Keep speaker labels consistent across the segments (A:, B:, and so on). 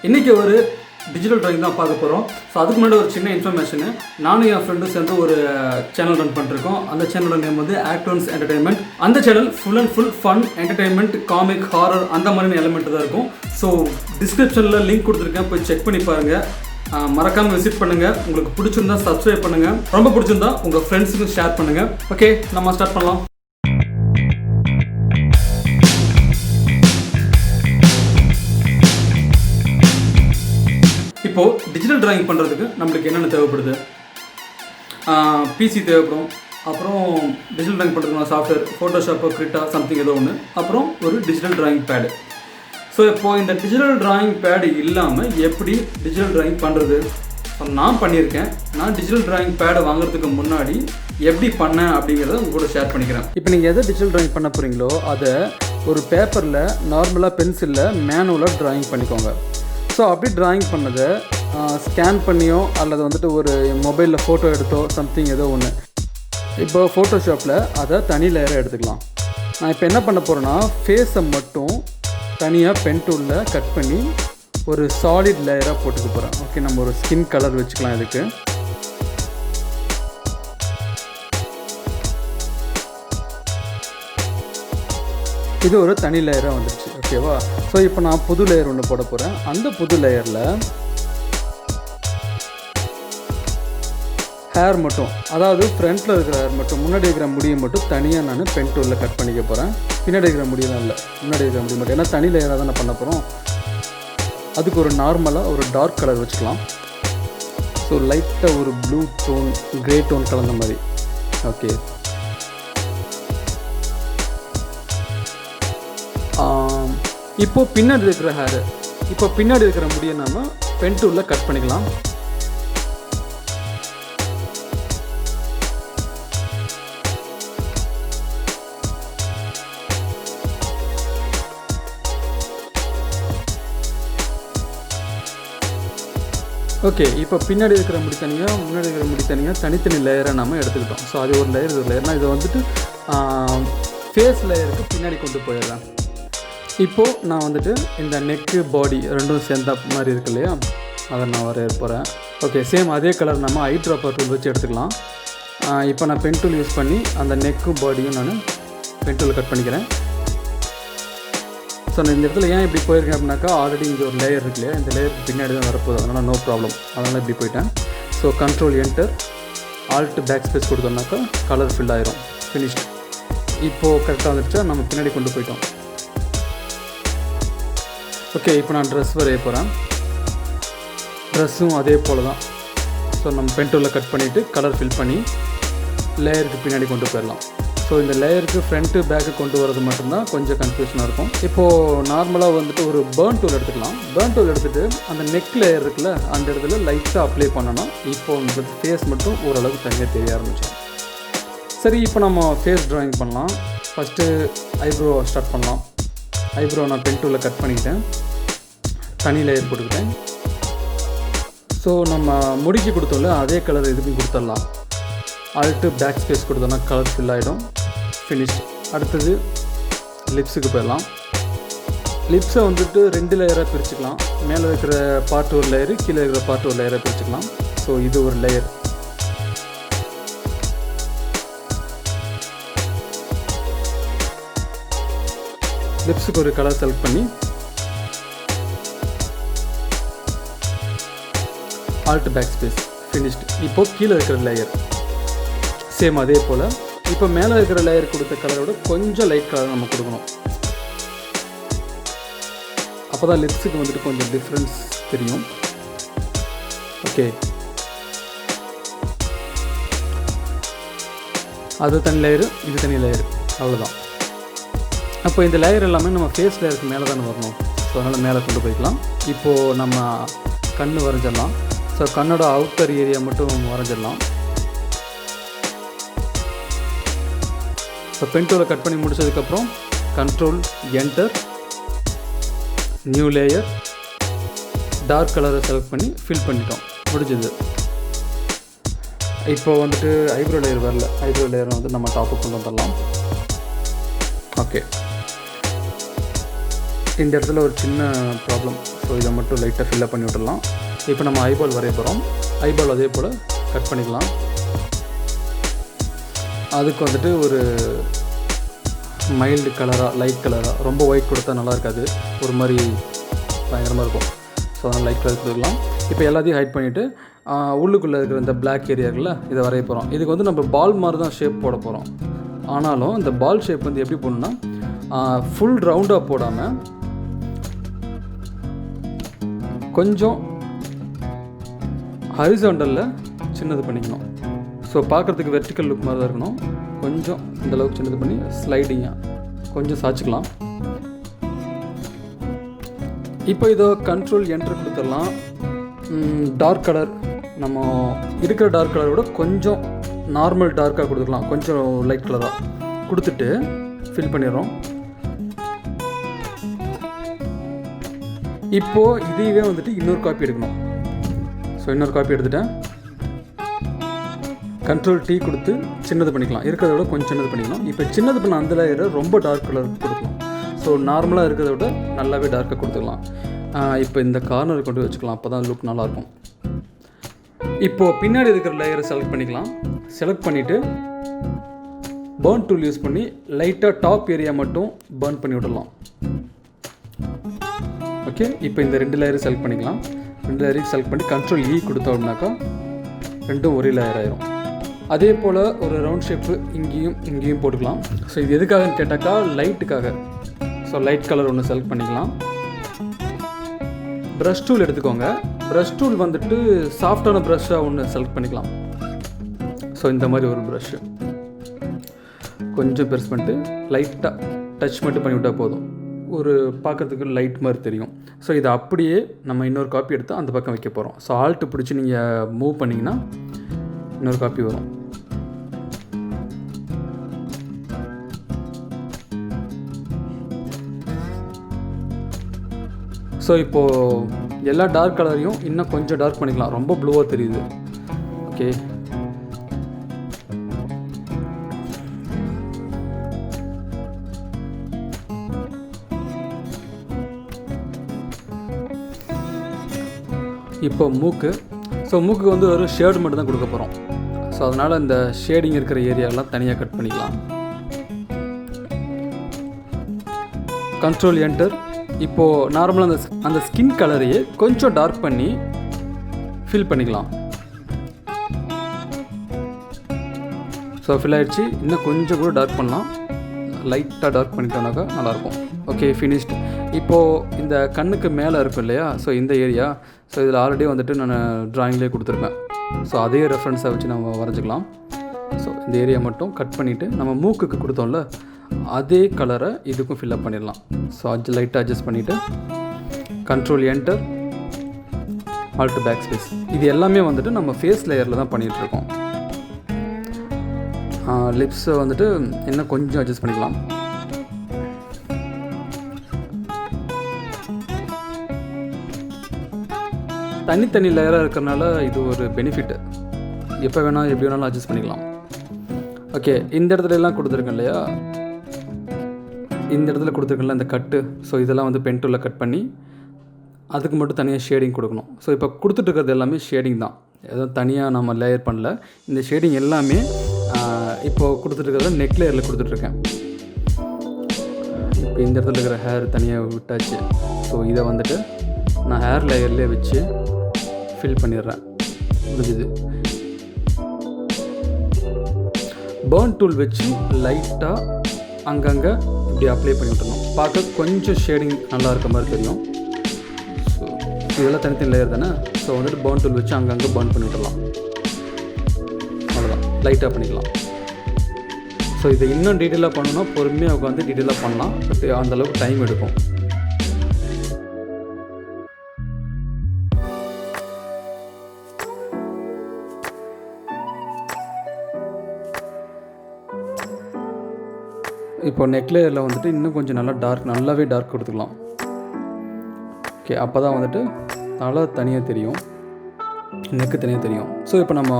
A: இன்றைக்கி ஒரு digital drawing தான் பார்க்க போகிறோம். ஸோ அதுக்கு முன்னாடி ஒரு சின்ன இன்ஃபர்மேஷனு, நானும் என் ஃப்ரெண்டும் சேர்ந்து ஒரு சேனல் ரன் பண்ணிருக்கோம். அந்த சேனலோட நேம் வந்து Actoonz Entertainment. அந்த channel full and full fun, entertainment, comic, horror அந்த மாதிரியான எலிமெண்ட் தான் இருக்கும். ஸோ டிஸ்கிரிப்ஷனில் லிங்க் கொடுத்துருக்கேன், போய் செக் பண்ணி பாருங்கள். மறக்காமல் விசிட் பண்ணுங்கள். உங்களுக்கு பிடிச்சிருந்தா சப்ஸ்கிரைப் பண்ணுங்கள், ரொம்ப பிடிச்சிருந்தா உங்கள் ஃப்ரெண்ட்ஸுக்கும் ஷேர் பண்ணுங்கள். ஓகே, நம்ம ஸ்டார்ட் பண்ணலாம். இப்போது டிஜிட்டல் ட்ராயிங் பண்ணுறதுக்கு நம்மளுக்கு என்னென்ன தேவைப்படுது? பிசி தேவைப்படும். அப்புறம் டிஜிட்டல் ட்ராயிங் பண்ணுறதுக்கு சாஃப்ட்வேர், ஃபோட்டோஷாப்போ, கிரிட்டா சம்திங் ஏதோ ஒன்று. அப்புறம் ஒரு டிஜிட்டல் ட்ராயிங் பேடு. ஸோ இப்போது இந்த டிஜிட்டல் ட்ராயிங் பேடு இல்லாமல் எப்படி டிஜிட்டல் ட்ராயிங் பண்ணுறது? ஸோ நான் பண்ணியிருக்கேன். நான் டிஜிட்டல் ட்ராயிங் பேடை வாங்குறதுக்கு முன்னாடி எப்படி பண்ணேன் அப்படிங்கிறத உங்க கூட ஷேர் பண்ணிக்கிறேன். இப்போ நீங்கள் எதை டிஜிட்டல் ட்ராயிங் பண்ண போகிறீங்களோ அதை ஒரு பேப்பரில் நார்மலாக பென்சிலில் மேனுவலாக ட்ராயிங் பண்ணிக்கோங்க. ஸோ அப்படி ட்ராயிங் பண்ணதை ஸ்கேன் பண்ணியோ அல்லது வந்துட்டு ஒரு மொபைலில் ஃபோட்டோ எடுத்தோ சம்திங் ஏதோ ஒன்று. இப்போ ஃபோட்டோஷாப்பில் அதை தனி லேயராக எடுத்துக்கலாம். நான் இப்போ என்ன பண்ண போகிறேன்னா, ஃபேஸை மட்டும் தனியாக பென் டூலில் கட் பண்ணி ஒரு சாலிட் லேயராக போட்டுக்க போகிறேன். ஓகே, நம்ம ஒரு ஸ்கின் கலர் வச்சுக்கலாம். இதுக்கு இது ஒரு தனி லேயராக வந்துடுச்சு. ஓகேவா? ஸோ இப்போ நான் புது லேயர் ஒன்று போட போகிறேன். அந்த புது லேயரில் ஹேர் மட்டும், அதாவது ஃப்ரண்ட்டில் இருக்கிற ஹேர் மட்டும், முன்னாடி இருக்கிற முடியை மட்டும் தனியாக நான் பென் டூலில் கட் பண்ணிக்க போகிறேன். பின்னாடி இருக்கிற முடியெல்லாம் இல்லை, முன்னாடி இருக்கிற முடி மட்டும். ஏன்னா தனி லேயராக தான் நான் பண்ண போகிறோம். அதுக்கு ஒரு நார்மலாக ஒரு டார்க் கலர் வச்சுக்கலாம். ஸோ லைட்டாக ஒரு ப்ளூ டோன், க்ரே டோன் கலந்த மாதிரி. ஓகே, இப்போது பின்னாடி இருக்கிற ஹேரு, இப்போ பின்னாடி இருக்கிற முடியை நம்ம பென் டூலில் கட் பண்ணிக்கலாம். ஓகே, இப்போ பின்னாடி இருக்கிற முடி தனியாக, முன்னாடி இருக்கிற முடி தனியாக, தனித்தனி லேயரை நம்ம எடுத்துக்கிட்டோம். ஸோ அது ஒரு லேயர், இது ஒரு லேயர்னால் இதை வந்துட்டு ஃபேஸ் லேயருக்கு பின்னாடி கொண்டு போயிடுறேன். இப்போது நான் வந்துட்டு இந்த நெக்கு, பாடி ரெண்டும் சேர்ந்த மாதிரி இருக்கு இல்லையா, அதை நான் வரைய போகிறேன். ஓகே, சேம் அதே கலர் நம்ம ஐ ட்ராப்பர் டூல் வச்சு எடுத்துக்கலாம். இப்போ நான் பென் டூல் யூஸ் பண்ணி அந்த நெக்கும் பாடியும் நான் பென் டூலில் கட் பண்ணிக்கிறேன். ஸோ நான் இந்த இடத்துல ஏன் இப்படி போயிருக்கேன் அப்படின்னாக்கா, ஆல்ரெடி இங்கே ஒரு லேயர் இருக்கு இல்லையா, இந்த லேயருக்கு பின்னாடி தான் வரப்போகுது, அதனால் நோ ப்ராப்ளம், அதனால் இப்படி போயிட்டேன். So control enter, alt back space கொடுத்தோம்னாக்கா கலர் ஃபில் ஆயிரும். ஃபினிஷ்ட். இப்போது கரெக்டாக வந்துடுச்சா, நம்ம பின்னாடி கொண்டு போயிட்டோம். ஓகே, இப்போ நான் ட்ரெஸ் வரைய போகிறேன். ட்ரெஸ்ஸும் அதே போல் தான். ஸோ நம்ம பென் டூலில் கட் பண்ணிவிட்டு கலர் ஃபில் பண்ணி லேயருக்கு பின்னாடி கொண்டு போயிடலாம். ஸோ இந்த லேயருக்கு ஃப்ரண்ட்டு பேக்கு கொண்டு வரது மட்டும்தான் கொஞ்சம் கன்ஃபியூஷனாக இருக்கும். இப்போது நார்மலாக வந்துட்டு ஒரு பேர்ன் டூல் எடுத்துக்கலாம். பேர்ன் டூல் எடுத்துகிட்டு அந்த நெக் லேயர் இருக்குல்ல, அந்த இடத்துல லைட்டாக அப்ளை பண்ணணும். இப்போ உங்களுக்கு ஃபேஸ் மட்டும் ஓரளவுக்கு தனியாக தெரிய ஆரம்பிச்சோம். சரி, இப்போ நம்ம ஃபேஸ் ட்ராயிங் பண்ணலாம். ஃபஸ்ட்டு ஐப்ரோ ஸ்டார்ட் பண்ணலாம். ஐப்ரோ நான் பென் டூலில் கட் பண்ணிக்கிட்டேன், தனி லேயர் போட்டுக்கிட்டேன். ஸோ நம்ம முடிக்கி கொடுத்தோம்ல அதே கலர் இதுக்கும் கொடுத்துடலாம். ஆல்ட்டு பேக் ஸ்பேஸ் கொடுத்தோன்னா கலர் ஃபில் ஆகிடும். ஃபினிஷ்ட். அடுத்தது லிப்ஸுக்கு போயிடலாம். லிப்ஸை வந்துட்டு 2 லேயராக பிரிச்சுக்கலாம். மேலே இருக்கிற பார்ட் ஒரு லேயரு, கீழே இருக்கிற பார்ட் ஒரு லேயராக பிரிச்சுக்கலாம். ஸோ இது ஒரு லேயர். லிப்ஸுக்கு ஒரு கலர் செலக்ட் பண்ணி ஆல்ட் பேக் ஸ்பேஸ். ஃபினிஷ்ட். இப்போது கீழே இருக்கிற லேயர் சேம் அதே போல். இப்போ மேலே இருக்கிற லேயர் கொடுத்த கலரோட கொஞ்சம் லைட் கலர் நம்ம கொடுக்கணும். அப்போ தான் லிப்ஸுக்கு வந்துட்டு கொஞ்சம் டிஃப்ரென்ஸ் தெரியும். ஓகே, அது தனி லேயரு, இது தனி லேயரு, அவ்வளோதான். அப்போ இந்த லேயர் எல்லாமே நம்ம ஃபேஸ் லேயருக்கு மேலே தானே வரணும். ஸோ அதனால் மேலே கொண்டு போய்க்கலாம். இப்போது நம்ம கண் வரைஞ்சிடலாம். ஸோ கண்ணோட அவுட்டர் ஏரியா மட்டும் வரைஞ்சிடலாம். இப்போ பென் டூலை கட் பண்ணி முடிச்சதுக்கப்புறம் control enter, new layer, dark கலரை செலக்ட் பண்ணி ஃபில் பண்ணிட்டோம். முடிஞ்சது. இப்போ வந்துட்டு ஐப்ரோ லேயர் வரல. ஐப்ரோ லேயரை வந்து நம்ம டாப்புக்கு கொண்டு வந்துடலாம். ஓகே, இந்த இடத்துல ஒரு சின்ன ப்ராப்ளம். ஸோ இதை மட்டும் லைட்டாக ஃபில்லப் பண்ணி விட்டுடலாம். இப்போ நம்ம ஐபால் வரைய போகிறோம். ஐபால் அதே போல் கட் பண்ணிக்கலாம். அதுக்கு வந்துட்டு ஒரு மைல்டு கலராக, லைட் கலராக, ரொம்ப ஒயிட் கொடுத்தா நல்லா இருக்காது, ஒரு மாதிரி பயங்கரமாக இருக்கும். ஸோ அதனால் லைட் கலர் கொடுத்துக்கலாம். இப்போ எல்லாத்தையும் ஹைட் பண்ணிவிட்டு உள்ளுக்குள்ளே இருக்கிற இந்த பிளாக் ஏரியாவில் இதை வரைய போகிறோம். இதுக்கு வந்து நம்ம பால் மாதிரி தான் ஷேப் போட போகிறோம். ஆனாலும் இந்த பால் ஷேப் வந்து எப்படி போடணும்னா ஃபுல் ரவுண்டாக போடாமல் கொஞ்சம் ஹரிசாண்டலில் சின்னது பண்ணிக்கணும். ஸோ பார்க்குறதுக்கு வெர்டிக்கல் லுக் மாதிரி தான் இருக்கணும். கொஞ்சம் இந்தளவுக்கு சின்னது பண்ணி ஸ்லைடிங்காக கொஞ்சம் சாய்ச்சிக்கலாம். இப்போ இதோ கண்ட்ரோல் என்ட்ரு கொடுத்துடலாம். டார்க் கலர் நம்ம இருக்கிற டார்க் கலரை விட கொஞ்சம் நார்மல் டார்க்காக கொடுத்துக்கலாம். கொஞ்சம் லைட் கலராக கொடுத்துட்டு ஃபில் பண்ணிடுறோம். இப்போது இதையே வந்துட்டு இன்னொரு காப்பி எடுக்கணும். ஸோ இன்னொரு காப்பி எடுத்துட்டேன். கண்ட்ரோல் T கொடுத்து சின்னது பண்ணிக்கலாம். இருக்கிறத விட கொஞ்சம் சின்னது பண்ணிக்கலாம். இப்போ சின்னது பண்ண அந்த லேயரை ரொம்ப டார்க் கலர் கொடுக்கலாம். ஸோ நார்மலாக இருக்கிறத விட நல்லாவே டார்க்காக கொடுத்துக்கலாம். இப்போ இந்த கார்னர் கொண்டு வச்சுக்கலாம். அப்போ தான் லுக் நல்லாயிருக்கும். இப்போது பின்னாடி இருக்கிற லேயரை செலக்ட் பண்ணிக்கலாம். செலக்ட் பண்ணிவிட்டு பர்ன் டூல் யூஸ் பண்ணி லைட்டாக டாப் ஏரியா மட்டும் பர்ன் பண்ணி விடலாம். ஓகே, இப்போ இந்த 2 லேயரை செலக்ட் பண்ணிக்கலாம். 2 லேயரையும் செலக்ட் பண்ணி கண்ட்ரோல் E கொடுத்தோம்னாக்கா ரெண்டும் ஒரே லேயர் ஆயிரும். அதே போல் ஒரு ரவுண்ட் ஷேப்பு இங்கேயும் போட்டுக்கலாம். ஸோ இது எதுக்காகன்னு கேட்டாக்கா லைட்டுக்காக. ஸோ லைட் கலர் ஒன்று செலக்ட் பண்ணிக்கலாம். ப்ரஷ் டூல் எடுத்துக்கோங்க. ப்ரஷ் டூல் வந்துட்டு சாஃப்டான ப்ரஷ்ஷாக ஒன்று செலக்ட் பண்ணிக்கலாம். ஸோ இந்த மாதிரி ஒரு ப்ரஷ்ஷு கொஞ்சம் பெருசு பண்ணிட்டு லைட்டாக டச் மட்டும் பண்ணிவிட்டால் போதும். ஒரு பார்க்குறதுக்கு லைட் மாதிரி தெரியும். ஸோ இதை அப்படியே நம்ம இன்னொரு காப்பி எடுத்து அந்த பக்கம் வைக்க போகிறோம். ஸோ ஆல்ட்டு பிடிச்சி நீங்கள் மூவ் பண்ணிங்கன்னா இன்னொரு காப்பி வரும். ஸோ இப்போது எல்லா டார்க் கலரையும் இன்னும் கொஞ்சம் டார்க் பண்ணிக்கலாம். ரொம்ப ப்ளூவாக தெரியுது. ஓகே, இப்போ மூக்கு. ஸோ மூக்குக்கு வந்து ஒரு ஷேடு மட்டும் தான் கொடுக்க போகிறோம். ஸோ அதனால் இந்த ஷேடிங் இருக்கிற ஏரியாவெல்லாம் தனியாக கட் பண்ணிக்கலாம். Control enter. இப்போது நார்மலாக அந்த ஸ்கின் கலரையே கொஞ்சம் டார்க் பண்ணி ஃபில் பண்ணிக்கலாம். ஸோ ஃபில் ஆகிடுச்சு. இன்னும் கொஞ்சம் கூட டார்க் பண்ணலாம். லைட்டாக டார்க் பண்ணிட்டோம்னாக்கா நல்லாயிருக்கும். Okay, finished. இப்போது இந்த கண்ணுக்கு மேலே இருக்கும் இல்லையா, ஸோ இந்த ஏரியா. ஸோ இதில் ஆல்ரெடி வந்துட்டு நான் ட்ராயிங்லேயே கொடுத்துருப்பேன். ஸோ அதே ரெஃபரன்ஸாக வச்சு நம்ம வரைஞ்சிக்கலாம். ஸோ இந்த ஏரியா மட்டும் கட் பண்ணிவிட்டு நம்ம மூக்குக்கு கொடுத்தோம்ல அதே கலரை இதுக்கும் ஃபில்அப் பண்ணிடலாம். ஸோ லைட்டாக அட்ஜஸ்ட் பண்ணிவிட்டு control enter, alt back space. இது எல்லாமே வந்துட்டு நம்ம ஃபேஸ் லேயரில் தான் பண்ணிகிட்ருக்கோம். லிப்ஸை வந்துட்டு இன்னும் கொஞ்சம் அட்ஜஸ்ட் பண்ணிக்கலாம். தனித்தனி லேயராக இருக்கிறனால இது ஒரு பெனிஃபிட்டு. எப்போ வேணால் எப்படி வேணாலும் அட்ஜஸ்ட் பண்ணிக்கலாம். ஓகே, இந்த இடத்துல எல்லாம் கொடுத்துருக்கேன் இல்லையா, இந்த இடத்துல கொடுத்துருக்கல இந்த கட்டு. ஸோ இதெல்லாம் வந்து பென் டூலில் கட் பண்ணி அதுக்கு மட்டும் தனியாக ஷேடிங் கொடுக்கணும். ஸோ இப்போ கொடுத்துட்ருக்கிறது எல்லாமே ஷேடிங் தான், எதுவும் தனியாக நம்ம லேயர் பண்ணல. இந்த ஷேடிங் எல்லாமே இப்போது கொடுத்துட்ருக்கிறத நெக் லேயரில் கொடுத்துட்ருக்கேன். இப்போ இந்த இடத்துல இருக்கிற ஹேர் தனியாக விட்டாச்சு. ஸோ இதை வந்துட்டு நான் ஹேர் லேயர்லேயே வச்சு ஃபில் பண்ணிடுறேன். முடிஞ்சுது. பர்ன் டூல் வச்சு லைட்டாக அங்கங்கே இப்படி அப்ளை பண்ணி விட்டுருணும். பார்க்க கொஞ்சம் ஷேடிங் நல்லா இருக்க மாதிரி தெரியும். ஸோ இதெல்லாம் தனித்தனி லேயர் தானே. ஸோ வந்துட்டு பர்ன் டூல் வச்சு அங்கங்கே பர்ன் பண்ணி விட்டுடலாம். அவ்வளோதான், லைட்டாக பண்ணிக்கலாம். ஸோ இதை இன்னும் டீட்டெயிலாக பண்ணணும்னா பொறுமையாக உட்காந்து டீட்டெயிலாக பண்ணலாம். பட் அந்தளவுக்கு டைம் எடுக்கும். இப்போ நெக் லேயரில் வந்துட்டு இன்னும் கொஞ்சம் நல்லாவே டார்க் கொடுத்துக்கலாம். ஓகே, அப்போ தான் வந்துட்டு தலை தனியாக தெரியும், நெக்கு தனியாக தெரியும். ஸோ இப்போ நம்ம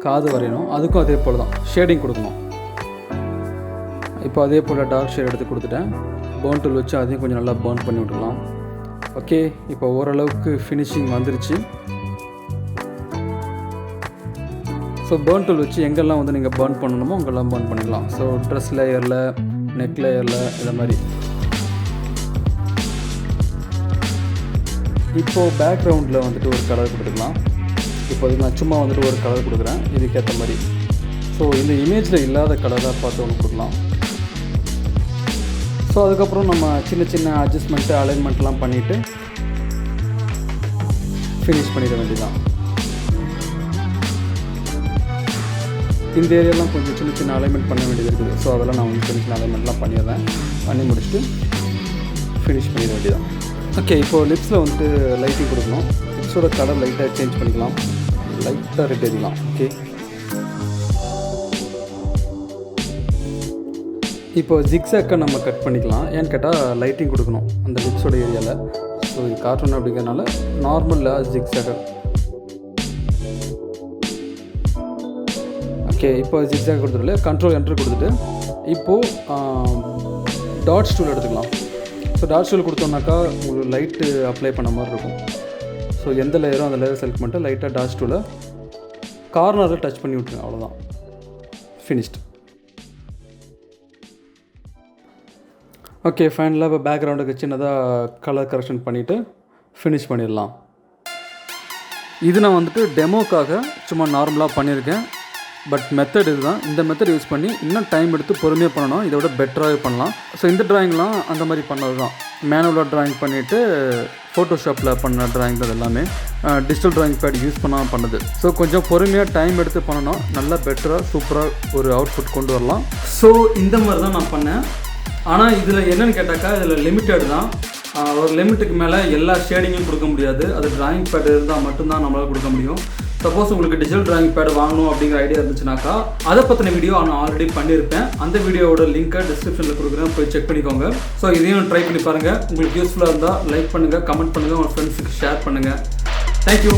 A: காது வரையணும். அதுக்கும் அதே போல் தான் ஷேடிங் கொடுக்கணும். இப்போ அதே போல் டார்க் ஷேட் எடுத்து கொடுத்துட்டேன். பர்ன் டூல் வச்சு அதையும் கொஞ்சம் நல்லா பர்ன் பண்ணி விட்டுக்கலாம். ஓகே, இப்போ ஓரளவுக்கு ஃபினிஷிங் வந்துருச்சு. ஸோ பர்ன் டூல் வச்சு எங்கெல்லாம் வந்து நீங்கள் பர்ன் பண்ணணுமோ அங்கெல்லாம் பர்ன் பண்ணிக்கலாம். ஸோ ட்ரெஸ் லேயரில், நெக் லேயரில் இதை மாதிரி. இப்போது பேக்ரவுண்டில் வந்துட்டு ஒரு கலர் கொடுத்துக்கலாம். இப்போ நான் சும்மா வந்துட்டு ஒரு கலர் கொடுக்குறேன் இதுக்கேற்ற மாதிரி. ஸோ இந்த இமேஜில் இல்லாத கலராக பார்த்து ஒன்று கொடுக்கலாம். ஸோ அதுக்கப்புறம் நம்ம சின்ன சின்ன அட்ஜஸ்ட்மெண்ட்டு, அலைன்மெண்ட்லாம் பண்ணிவிட்டு ஃபினிஷ் பண்ணிட வேண்டியதான். இந்த ஏரியாலாம் கொஞ்சம் சின்ன சின்ன அலைன்மெண்ட் பண்ண வேண்டியது இருக்குது. ஸோ அதெல்லாம் நான் வந்து சின்ன சின்ன அலைன்மெண்ட்லாம் பண்ணிடுறேன். பண்ணி முடிச்சுட்டு ஃபினிஷ் பண்ணிட வேண்டியதான். ஓகே, இப்போது லிப்ஸில் வந்துட்டு லைட்டிங் கொடுக்கணும். லிப்ஸோட கலர் லைட்டாக சேஞ்ச் பண்ணிக்கலாம். லைட்டாக ரெட் எறியலாம். ஓகே, இப்போ ஜிக்ஸாக்கை நம்ம கட் பண்ணிக்கலாம். ஏன்னு கேட்டால் லைட்டிங் கொடுக்கணும் அந்த லிப்ஸோட ஏரியாவில். ஸோ இது கார்ட்டூன் அப்படிங்கிறதுனால நார்மலாக ஜிக்ஸாக. ஓகே, இப்போ ஜிக்ஸாக் கொடுத்துட்டு கண்ட்ரோல் என்டர் கொடுத்துட்டு இப்போது டாட்ஸ் டூல் எடுத்துக்கலாம். ஸோ டாட்ஸ் டூல் கொடுத்தோம்னாக்கா உங்களுக்கு லைட்டு அப்ளை பண்ண மாதிரி இருக்கும். ஸோ எந்த லேயரோ அந்த லேயர் செலக்ட் பண்ணிட்டு லைட்டாக டாட்ஸ் டூலை கார்னரில் டச் பண்ணி விட்ருங்க. அவ்வளோதான், ஃபினிஷ்டு. ஓகே, ஃபைனலாக இப்போ பேக்ரவுண்டுக்கு சின்னதாக கலர் கரெக்ஷன் பண்ணிவிட்டு ஃபினிஷ் பண்ணிடலாம். இது நான் வந்துட்டு டெமோக்காக சும்மா நார்மலாக பண்ணியிருக்கேன். பட் மெத்தட் இதுதான். இந்த மெத்தட் யூஸ் பண்ணி இன்னும் டைம் எடுத்து பொறுமையாக பண்ணணும். இதை விட பெட்டராகவே பண்ணலாம். ஸோ இந்த ட்ராயிங்லாம் அந்த மாதிரி பண்ணது தான். மேனுவலாக ட்ராயிங் பண்ணிவிட்டு ஃபோட்டோஷாப்பில் பண்ண ட்ராயிங் தான் எல்லாமே. டிஜிட்டல் ட்ராயிங் பேட் யூஸ் பண்ணாமல் பண்ணது. ஸோ கொஞ்சம் பொறுமையாக டைம் எடுத்து பண்ணணும். நல்லா பெட்டராக சூப்பராக ஒரு அவுட்புட் கொண்டு வரலாம். ஸோ இந்த மாதிரி தான் நான் பண்ணேன். ஆனால் இதில் என்னென்னு கேட்டாக்கா, இதில் லிமிட்டட் தான். ஒரு லிமிட்டுக்கு மேலே எல்லா ஷேடிங்கும் கொடுக்க முடியாது. அது ட்ராயிங் பேட் இருந்தால் மட்டும்தான் நம்மளால் கொடுக்க முடியும். சப்போஸ் உங்களுக்கு டிஜிட்டல் ட்ராயிங் பேட் வாங்கணும் அப்படிங்கிற ஐடியா இருந்துச்சுனாக்கா அதை பற்றின வீடியோ நான் ஆல்ரெடி பண்ணியிருப்பேன். அந்த வீடியோவோட லிங்க்கை டிஸ்கிரிப்ஷனில் கொடுக்குறேன், போய் செக் பண்ணிக்கோங்க. ஸோ இதையும் ட்ரை பண்ணி பாருங்கள். உங்களுக்கு யூஸ்ஃபுல்லாக இருந்தால் லைக் பண்ணுங்கள், கமெண்ட் பண்ணுங்கள், உங்கள் ஃப்ரெண்ட்ஸுக்கு ஷேர் பண்ணுங்கள். தேங்க்யூ.